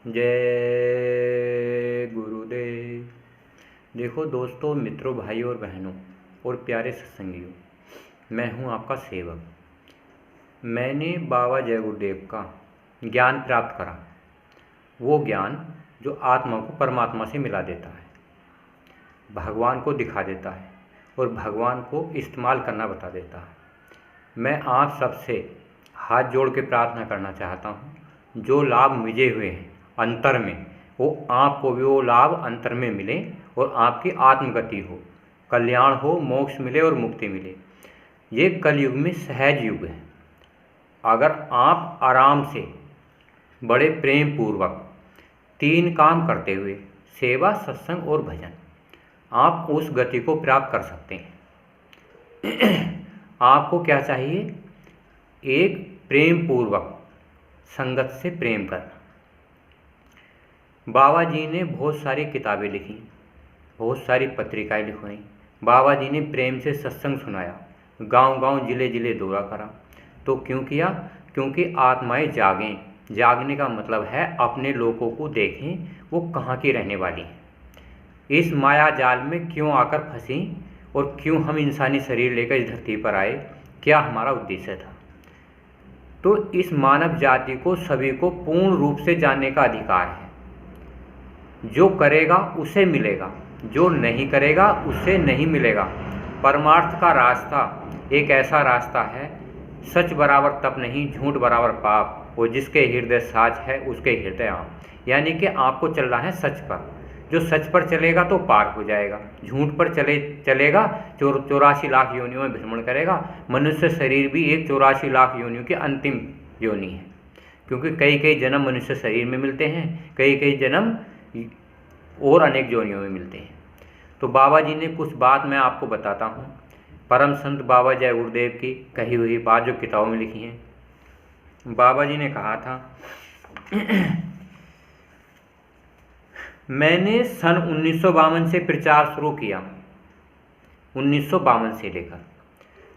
जय गुरुदेव। देखो दोस्तों, मित्रों, भाइयों और बहनों और प्यारे सत्संगियों, मैं हूं आपका सेवक। मैंने बाबा जय गुरुदेव का ज्ञान प्राप्त करा, वो ज्ञान जो आत्मा को परमात्मा से मिला देता है, भगवान को दिखा देता है और भगवान को इस्तेमाल करना बता देता है। मैं आप सबसे हाथ जोड़ के प्रार्थना करना चाहता हूँ, जो लाभ मुझे हुए हैं अंतर में, वो आपको भी वो लाभ अंतर में मिले और आपकी आत्मगति हो, कल्याण हो, मोक्ष मिले और मुक्ति मिले। ये कलयुग में सहज युग है। अगर आप आराम से बड़े प्रेम पूर्वक 3 काम करते हुए, सेवा, सत्संग और भजन, आप उस गति को प्राप्त कर सकते हैं। आपको क्या चाहिए? एक, प्रेम पूर्वक संगत से प्रेम करना। बाबा जी ने बहुत सारी किताबें लिखी, बहुत सारी पत्रिकाएं लिखवाई। बाबा जी ने प्रेम से सत्संग सुनाया, गांव-गांव, जिले-जिले दौरा करा। तो क्यों किया? क्योंकि आत्माएं जागें। जागने का मतलब है अपने लोगों को देखें, वो कहाँ की रहने वाली हैं, इस माया जाल में क्यों आकर फंसी और क्यों हम इंसानी शरीर लेकर इस धरती पर आए, क्या हमारा उद्देश्य था। तो इस मानव जाति को, सभी को पूर्ण रूप से जानने का अधिकार है। जो करेगा उसे मिलेगा, जो नहीं करेगा उसे नहीं मिलेगा। परमार्थ का रास्ता एक ऐसा रास्ता है, सच बराबर तप नहीं, झूठ बराबर पाप, वो जिसके हृदय साच है उसके हृदय आप। यानी कि आपको चलना है सच पर। जो सच पर चलेगा तो पार हो जाएगा, झूठ पर चलेगा 84 लाख योनियों में भ्रमण करेगा। मनुष्य शरीर भी एक 84 लाख योनियों की अंतिम योनि है, क्योंकि कई कई जन्म मनुष्य शरीर में मिलते हैं, कई कई जन्म और अनेक योनियों में मिलते हैं। तो बाबा जी ने कुछ बात मैं आपको बताता हूँ, परम संत बाबा जय गुरुदेव की कही हुई बात जो किताबों में लिखी है। बाबा जी ने कहा था, मैंने सन 1952 से प्रचार शुरू किया, 1952 से लेकर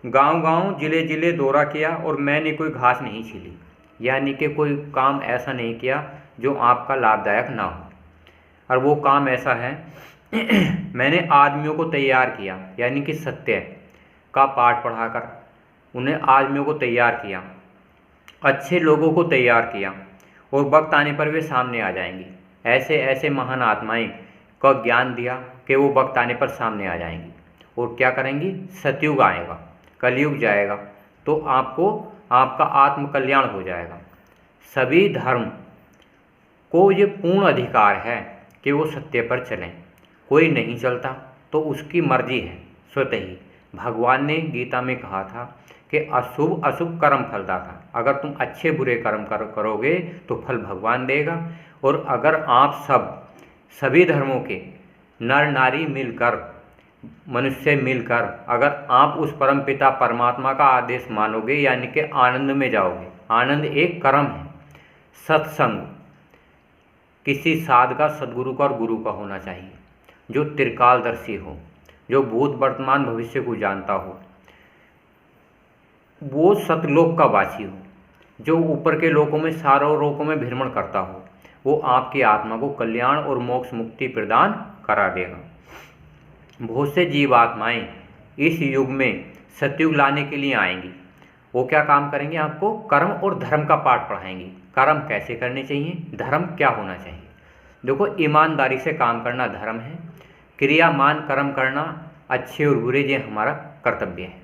गांव-गांव, जिले-जिले दौरा किया और मैंने कोई घास नहीं छीली। यानी कि कोई काम ऐसा नहीं किया जो आपका लाभदायक ना हो। और वो काम ऐसा है, मैंने आदमियों को तैयार किया, यानी कि सत्य का पाठ पढ़ाकर उन्हें आदमियों को तैयार किया, अच्छे लोगों को तैयार किया, और वक्त आने पर वे सामने आ जाएंगी। ऐसे ऐसे महान आत्माएं का ज्ञान दिया कि वो वक्त आने पर सामने आ जाएंगी और क्या करेंगी? सतयुग आएगा, कलयुग जाएगा, तो आपको आपका आत्म कल्याण हो जाएगा। सभी धर्म को ये पूर्ण अधिकार है कि वो सत्य पर चलें। कोई नहीं चलता तो उसकी मर्जी है, स्वतः ही। भगवान ने गीता में कहा था कि अशुभ अशुभ कर्म फलदाता। अगर तुम अच्छे बुरे कर्म करोगे तो फल भगवान देगा। और अगर आप सभी धर्मों के नर नारी मिलकर, मनुष्य मिलकर, अगर आप उस परम पिता परमात्मा का आदेश मानोगे, यानी कि आनंद में जाओगे। आनंद एक कर्म है। सत्संग किसी साध का, सदगुरु का और गुरु का होना चाहिए, जो त्रिकालदर्शी हो, जो भूत वर्तमान भविष्य को जानता हो, वो सतलोक का वासी हो, जो ऊपर के लोकों में, सारों लोकों में भ्रमण करता हो, वो आपकी आत्मा को कल्याण और मोक्ष मुक्ति प्रदान करा देगा। बहुत से जीव आत्माएं इस युग में सतयुग लाने के लिए आएंगी। वो क्या काम करेंगे? आपको कर्म और धर्म का पाठ पढ़ाएंगी। कर्म कैसे करने चाहिए, धर्म क्या होना चाहिए। देखो, ईमानदारी से काम करना धर्म है, क्रियामान कर्म करना, अच्छे और बुरे, ये हमारा कर्तव्य है।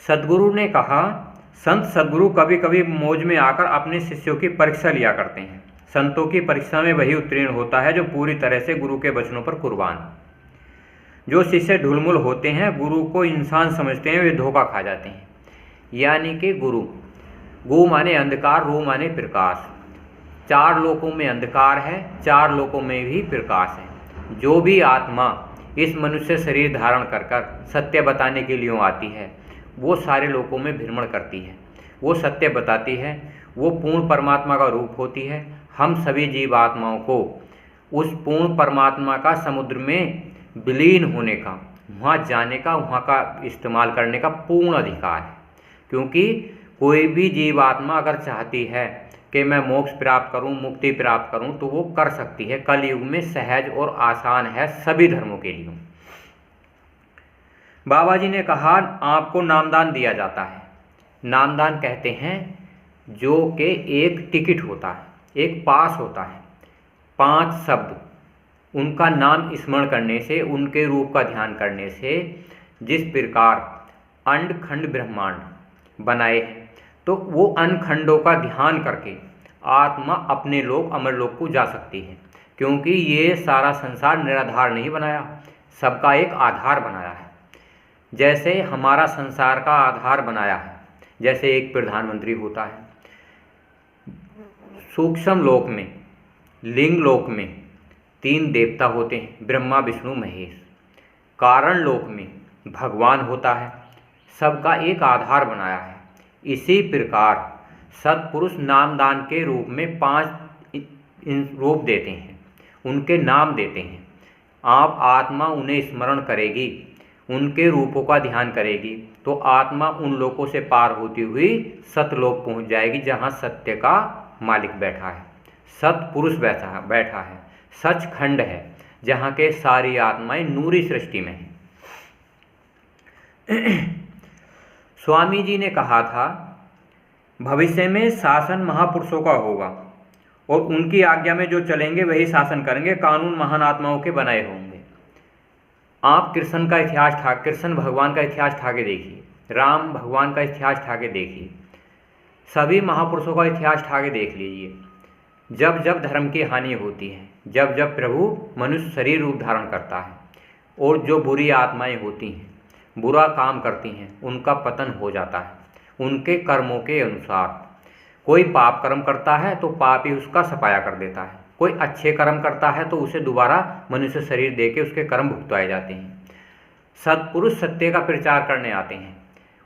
सदगुरु ने कहा, संत सदगुरु कभी कभी मौज में आकर अपने शिष्यों की परीक्षा लिया करते हैं। संतों की परीक्षा में वही उत्तीर्ण होता है जो पूरी तरह से गुरु के वचनों पर कुर्बान। जो शिष्य ढुलमुल होते हैं, गुरु को इंसान समझते हैं, वे धोखा खा जाते हैं। यानी कि गुरु, गु माने अंधकार, रू माने प्रकाश। 4 लोकों में अंधकार है, 4 लोकों में भी प्रकाश है। जो भी आत्मा इस मनुष्य शरीर धारण कर सत्य बताने के लिए आती है, वो सारे लोकों में भ्रमण करती है, वो सत्य बताती है, वो पूर्ण परमात्मा का रूप होती है। हम सभी जीव आत्माओं को उस पूर्ण परमात्मा का समुद्र में विलीन होने का, वहाँ जाने का, वहाँ का इस्तेमाल करने का पूर्ण अधिकार है। क्योंकि कोई भी जीवात्मा अगर चाहती है कि मैं मोक्ष प्राप्त करूं, मुक्ति प्राप्त करूं, तो वो कर सकती है। कलयुग में सहज और आसान है सभी धर्मों के लिए। बाबा जी ने कहा आपको नामदान दिया जाता है। नामदान कहते हैं जो कि एक टिकट होता है, एक पास होता है, 5 शब्द, उनका नाम स्मरण करने से, उनके रूप का ध्यान करने से जिस प्रकार अंड खंड ब्रह्मांड बनाए हैं, तो वो अनखंडों का ध्यान करके आत्मा अपने लोक अमर लोक को जा सकती है। क्योंकि ये सारा संसार निराधार नहीं बनाया, सबका एक आधार बनाया है। जैसे हमारा संसार का आधार बनाया है, जैसे एक प्रधानमंत्री होता है, सूक्ष्म लोक में, लिंग लोक में 3 देवता होते हैं, ब्रह्मा विष्णु महेश। कारण लोक में भगवान होता है, सबका एक आधार बनाया है। इसी प्रकार सत्पुरुष नामदान के रूप में 5 रूप देते हैं, उनके नाम देते हैं। आप आत्मा उन्हें स्मरण करेगी, उनके रूपों का ध्यान करेगी, तो आत्मा उन लोकों से पार होती हुई सतलोक पहुंच जाएगी, जहां सत्य का मालिक बैठा है, सतपुरुष बैठा है, सचखंड है, जहाँ के सारी आत्माएं नूरी सृष्टि में हैं। स्वामी जी ने कहा था भविष्य में शासन महापुरुषों का होगा और उनकी आज्ञा में जो चलेंगे वही शासन करेंगे, कानून महान आत्माओं के बनाए होंगे। आप कृष्ण का इतिहास कृष्ण भगवान का इतिहास ठाके देखिए, राम भगवान का इतिहास ठाके देखिए, सभी महापुरुषों का इतिहास ठाके देख लीजिए। जब जब धर्म की हानि होती है, जब जब प्रभु मनुष्य शरीर रूप धारण करता है और जो बुरी आत्माएं होती हैं, बुरा काम करती हैं, उनका पतन हो जाता है उनके कर्मों के अनुसार। कोई पाप कर्म करता है तो पाप ही उसका सफाया कर देता है, कोई अच्छे कर्म करता है तो उसे दोबारा मनुष्य शरीर दे के उसके कर्म भुगतवाए जाते हैं। सत्पुरुष सत्य का प्रचार करने आते हैं,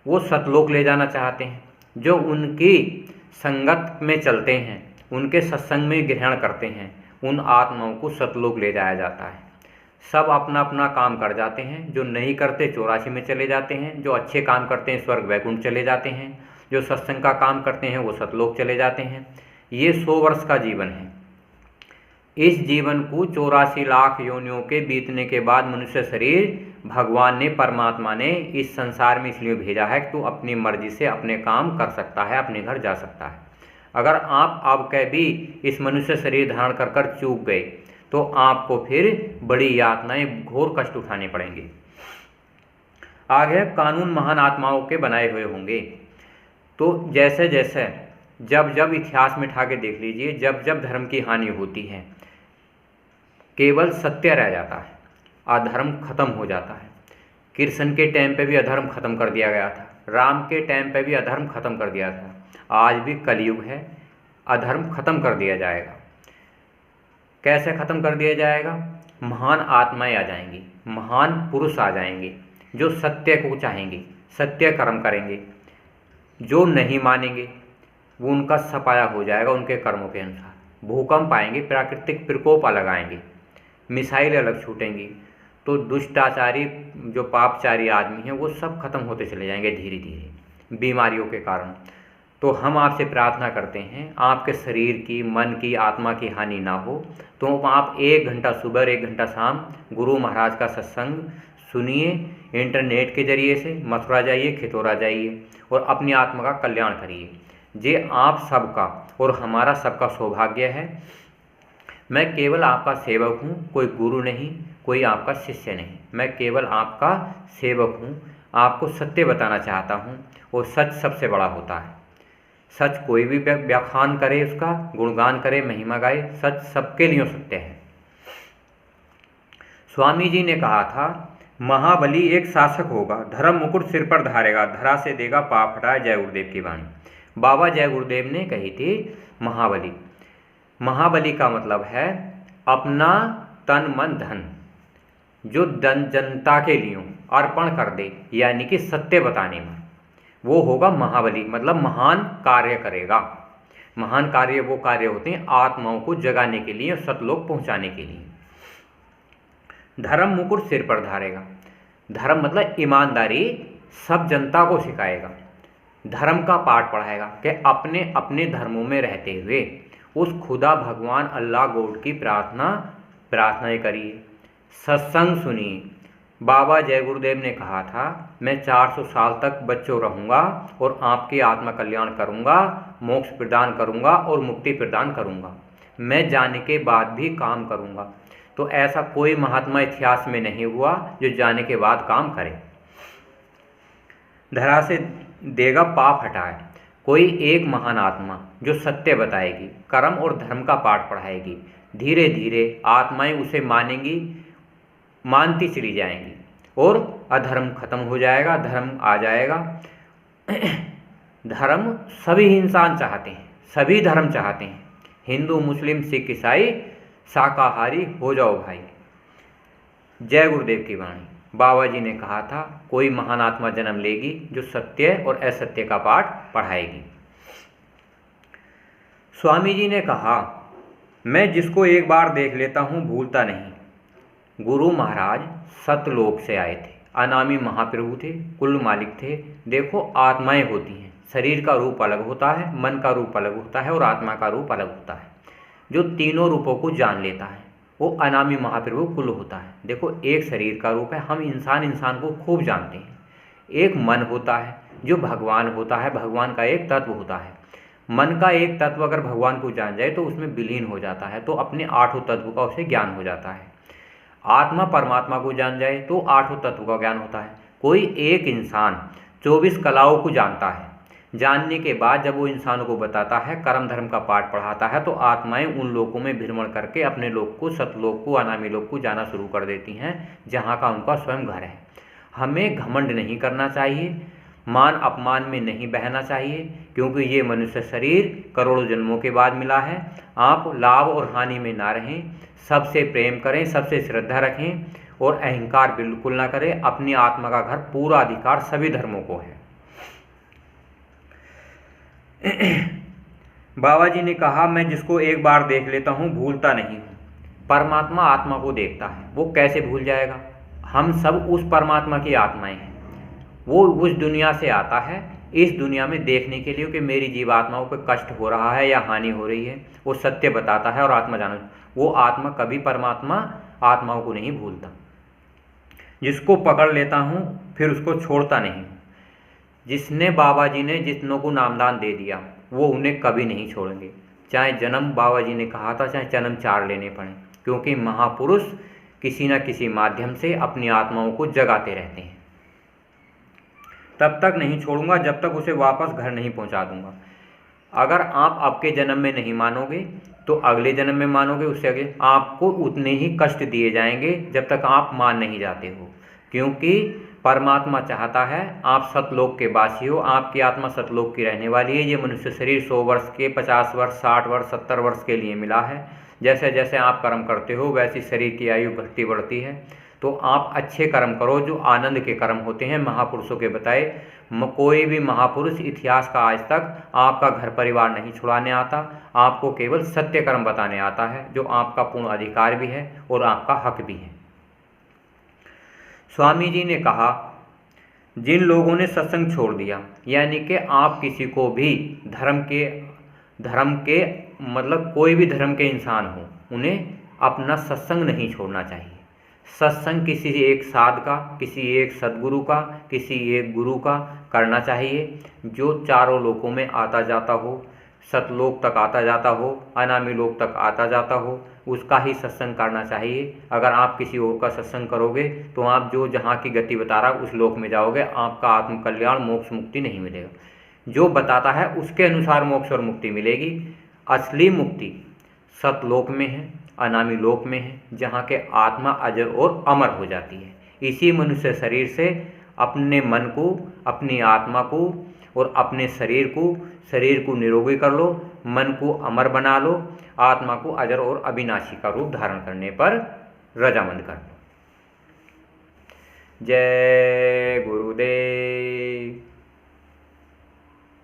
वो सतलोक ले जाना चाहते हैं। जो उनकी संगत में चलते हैं, उनके सत्संग में ग्रहण करते हैं, उन आत्माओं को सतलोक ले जाया जाता है। सब अपना अपना काम कर जाते हैं, जो नहीं करते 84 में चले जाते हैं, जो अच्छे काम करते हैं स्वर्ग वैकुंठ चले जाते हैं, जो सत्संग का काम करते हैं वो सतलोक चले जाते हैं। ये 100 वर्ष का जीवन है। इस जीवन को 84 लाख योनियों के बीतने के बाद मनुष्य शरीर भगवान ने, परमात्मा ने इस संसार में इसलिए भेजा है कि तू अपनी मर्जी से अपने काम कर सकता है, अपने घर जा सकता है। अगर आप अब कभी इस मनुष्य शरीर धारण कर कर चूक गए तो आपको फिर बड़ी यातनाएं, घोर कष्ट उठाने पड़ेंगे। आगे कानून महान आत्माओं के बनाए हुए होंगे। तो जैसे जैसे जब जब इतिहास में ठाके देख लीजिए, जब जब धर्म की हानि होती है केवल सत्य रह जाता है, अधर्म खत्म हो जाता है। कृष्ण के टाइम पे भी अधर्म खत्म कर दिया गया था, राम के टाइम पे भी अधर्म खत्म कर दिया था। आज भी कलयुग है, अधर्म खत्म कर दिया जाएगा। कैसे खत्म कर दिया जाएगा? महान आत्माएं आ जाएंगी, महान पुरुष आ जाएंगे जो सत्य को चाहेंगे, सत्य कर्म करेंगे। जो नहीं मानेंगे वो उनका सफाया हो जाएगा उनके कर्मों के अनुसार। भूकंप आएंगे, प्राकृतिक प्रकोप अलग आएंगे, मिसाइल अलग छूटेंगी, तो दुष्टाचारी जो पापचारी आदमी हैं वो सब खत्म होते चले जाएंगे धीरे धीरे बीमारियों के कारण। तो हम आपसे प्रार्थना करते हैं आपके शरीर की, मन की, आत्मा की हानि ना हो। तो आप 1 घंटा सुबह, 1 घंटा शाम गुरु महाराज का सत्संग सुनिए। इंटरनेट के जरिए से मथुरा जाइए, खितौरा जाइए और अपनी आत्मा का कल्याण करिए। ये आप सबका और हमारा सबका सौभाग्य है। मैं केवल आपका सेवक हूँ, कोई गुरु नहीं, कोई आपका शिष्य नहीं। मैं केवल आपका सेवक हूँ, आपको सत्य बताना चाहता हूँ और सच सबसे बड़ा होता है। सच कोई भी व्याख्यान करे, उसका गुणगान करे, महिमा गाए, सच सबके लिए सत्य है। स्वामी जी ने कहा था महाबली एक शासक होगा, धर्म मुकुट सिर पर धारेगा, धरा से देगा पाप हटाए। जय गुरुदेव की वाणी बाबा जय गुरुदेव ने कही थी। महाबली, महाबली का मतलब है अपना तन मन धन जो जनता के लिए अर्पण कर दे, यानी कि सत्य बताने में, वो होगा महाबली। मतलब महान कार्य करेगा। महान कार्य वो कार्य होते हैं आत्माओं को जगाने के लिए, सतलोक पहुंचाने के लिए। धर्म मुकुट सिर पर धारेगा, धर्म मतलब ईमानदारी सब जनता को सिखाएगा। धर्म का पाठ पढ़ाएगा कि अपने अपने धर्मों में रहते हुए उस खुदा भगवान अल्लाह गॉड की प्रार्थनाएं करिए, सत्संग सुनिए। बाबा जय गुरुदेव ने कहा था, मैं 400 साल तक बच्चों रहूँगा और आपके आत्मा कल्याण करूँगा, मोक्ष प्रदान करूँगा और मुक्ति प्रदान करूँगा। मैं जाने के बाद भी काम करूँगा। तो ऐसा कोई महात्मा इतिहास में नहीं हुआ जो जाने के बाद काम करे। धरा से देगा पाप हटाए। कोई एक महान आत्मा जो सत्य बताएगी, कर्म और धर्म का पाठ पढ़ाएगी, धीरे धीरे आत्माएं उसे मानेंगी, मानती चली जाएंगी और अधर्म खत्म हो जाएगा, धर्म आ जाएगा। धर्म सभी इंसान चाहते हैं, सभी धर्म चाहते हैं। हिंदू, मुस्लिम, सिख, ईसाई, शाकाहारी हो जाओ भाई। जय गुरुदेव की वाणी। बाबा जी ने कहा था, कोई महान आत्मा जन्म लेगी जो सत्य और असत्य का पाठ पढ़ाएगी। स्वामी जी ने कहा, मैं जिसको एक बार देख लेता हूँ भूलता नहीं। गुरु महाराज सतलोक से आए थे, अनामी महाप्रभु थे, कुल मालिक थे। देखो, आत्माएं होती हैं, शरीर का रूप अलग होता है, मन का रूप अलग होता है और आत्मा का रूप अलग होता है। जो तीनों रूपों को जान लेता है वो अनामी महाप्रभु कुल होता है। देखो, एक शरीर का रूप है, हम इंसान को खूब जानते हैं। एक मन होता है जो भगवान होता है, भगवान का एक तत्व होता है। मन का एक तत्व अगर भगवान को जान जाए तो उसमें विलीन हो जाता है, तो अपने आठों तत्व का उसे ज्ञान हो जाता है। आत्मा परमात्मा को जान जाए तो आठों तत्व का ज्ञान होता है। कोई एक इंसान 24 कलाओं को जानता है। जानने के बाद जब वो इंसानों को बताता है, कर्म धर्म का पाठ पढ़ाता है, तो आत्माएं उन लोकों में भ्रमण करके अपने लोक को, सतलोक को, अनामी लोक को जाना शुरू कर देती हैं, जहाँ का उनका स्वयं घर है। हमें घमंड नहीं करना चाहिए, मान अपमान में नहीं बहना चाहिए, क्योंकि ये मनुष्य शरीर करोड़ों जन्मों के बाद मिला है। आप लाभ और हानि में ना रहें, सबसे प्रेम करें, सबसे श्रद्धा रखें और अहंकार बिल्कुल ना करें। अपनी आत्मा का घर पूरा अधिकार सभी धर्मों को है। बाबा जी ने कहा, मैं जिसको एक बार देख लेता हूँ भूलता नहीं हूँ। परमात्मा आत्मा को देखता है, वो कैसे भूल जाएगा? हम सब उस परमात्मा की आत्माएं हैं। वो उस दुनिया से आता है इस दुनिया में देखने के लिए कि मेरी जीवात्माओं को कष्ट हो रहा है या हानि हो रही है। वो सत्य बताता है और आत्मा जानो। वो आत्मा कभी परमात्मा आत्माओं को नहीं भूलता। जिसको पकड़ लेता हूँ फिर उसको छोड़ता नहीं। जिसने बाबा जी ने जितनों को नामदान दे दिया वो उन्हें कभी नहीं छोड़ेंगे, चाहे जन्म, बाबा जी ने कहा था, चाहे जन्म 4 लेने पड़े, क्योंकि महापुरुष किसी न किसी माध्यम से अपनी आत्माओं को जगाते रहते हैं। तब तक नहीं छोड़ूंगा जब तक उसे वापस घर नहीं पहुंचा दूंगा। अगर आप आपके जन्म में नहीं मानोगे तो अगले जन्म में मानोगे, उससे अगले आपको उतने ही कष्ट दिए जाएंगे जब तक आप मान नहीं जाते हो। क्योंकि परमात्मा चाहता है आप सतलोक के वासी हो, आपकी आत्मा सतलोक की रहने वाली है। ये मनुष्य शरीर 100 वर्ष के, 50 वर्ष, 60 वर्ष, 70 वर्ष के लिए मिला है। जैसे जैसे आप कर्म करते हो वैसी शरीर की आयु घटती बढ़ती है। तो आप अच्छे कर्म करो जो आनंद के कर्म होते हैं, महापुरुषों के बताए। कोई भी महापुरुष इतिहास का आज तक आपका घर परिवार नहीं छुड़ाने आता, आपको केवल सत्य कर्म बताने आता है, जो आपका पूर्ण अधिकार भी है और आपका हक भी है। स्वामी जी ने कहा, जिन लोगों ने सत्संग छोड़ दिया, यानी कि आप किसी को भी धर्म के मतलब कोई भी धर्म के इंसान हो, उन्हें अपना सत्संग नहीं छोड़ना चाहिए। सत्संग किसी एक साध का, किसी एक सद्गुरु का, किसी एक गुरु का करना चाहिए, जो चारों लोकों में आता जाता हो, सतलोक तक आता जाता हो, अनामी लोक तक आता जाता हो, उसका ही सत्संग करना चाहिए। अगर आप किसी और का सत्संग करोगे तो आप जो जहाँ की गति बता रहा उस लोक में जाओगे, आपका आत्म कल्याण, मोक्ष, मुक्ति नहीं मिलेगा। जो बताता है उसके अनुसार मोक्ष और मुक्ति मिलेगी। असली मुक्ति सतलोक में है, अनामी लोक में है, जहाँ के आत्मा अजर और अमर हो जाती है। इसी मनुष्य शरीर से अपने मन को, अपनी आत्मा को और अपने शरीर को निरोगी कर लो, मन को अमर बना लो, आत्मा को अजर और अविनाशी का रूप धारण करने पर रजामंद कर लो। जय गुरुदेव।